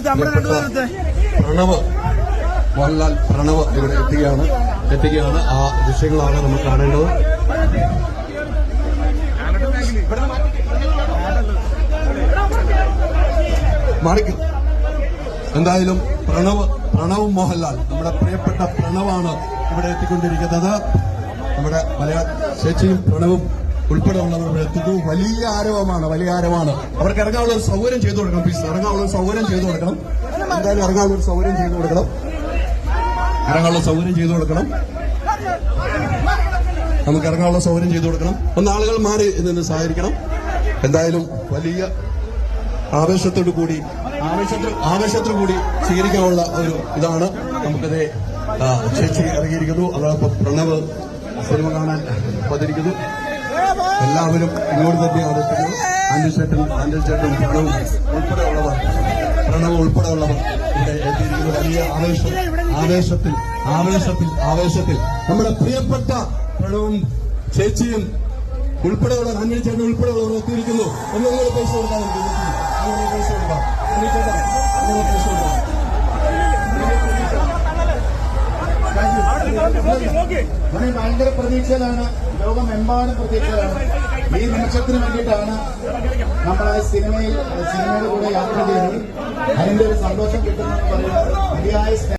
പ്രണവ് മോഹൻലാൽ പ്രണവ് ഇവിടെ എത്തുകയാണ്. ആ ദൃശ്യങ്ങളാണ് നമ്മൾ കാണേണ്ടത്. മാണിക്കും എന്തായാലും പ്രണവ് മോഹൻലാൽ, നമ്മുടെ പ്രിയപ്പെട്ട പ്രണവാണ് ഇവിടെ എത്തിക്കൊണ്ടിരിക്കുന്നത്. നമ്മുടെ മലയാള ചേച്ചിയും പ്രണവും ഉൾപ്പെടെ ഉള്ളവർ ഇവിടെ എത്തുന്നു. വലിയ ആരവമാണ്. അവർക്ക് ഇറങ്ങാനുള്ള ഒരു സൗകര്യം ചെയ്തു കൊടുക്കണം. പ്ലീസ് ഇറങ്ങാനുള്ള ഒരു സൗകര്യം ചെയ്തു കൊടുക്കണം. എന്തായാലും ഇറങ്ങാനുള്ള ഒരു സൗകര്യം ചെയ്തു കൊടുക്കണം. നമുക്ക് ഇറങ്ങാനുള്ള സൗകര്യം ചെയ്തു കൊടുക്കണം. ഒന്ന് ആളുകൾ മാറി നിന്ന് സഹായിക്കണം. എന്തായാലും വലിയ ആവേശത്തോടു കൂടി സ്വീകരിക്കാനുള്ള ഒരു ഇതാണ്. നമുക്കത് ചേച്ചി ഇറങ്ങിയിരിക്കുന്നു. അതോടൊപ്പം പ്രണവ് സിനിമ കാണാൻ വന്നിരിക്കുന്നു. എല്ലാവരും ഇങ്ങോട്ട് തന്നെയാണ് എത്തുന്നത്. ആൻഡ്രു ചേട്ടൻ പ്രണവ് ഉൾപ്പെടെയുള്ളവർ ഇവിടെ എത്തിയിരിക്കുന്നു. വലിയ ആവേശത്തിൽ നമ്മുടെ പ്രിയപ്പെട്ട പ്രണവും ചേച്ചിയും ഉൾപ്പെടെയുള്ള ആൻഡ്രു ചേട്ടൻ ഉൾപ്പെടെയുള്ളവർ എത്തിയിരിക്കുന്നു. ഒന്നുകൂടെ പൈസ കൊടുക്കാൻ ഭയങ്കര പ്രതീക്ഷയിലാണ്. ലോകമെമ്പാടും പ്രതീക്ഷയിലാണ്. ഈ നിമിഷത്തിന് വേണ്ടിയിട്ടാണ് നമ്മൾ സിനിമയുടെ കൂടെ യാത്ര ചെയ്യുന്നത്. അതിന്റെ ഒരു സന്തോഷം കിട്ടുന്നത് മതിയായ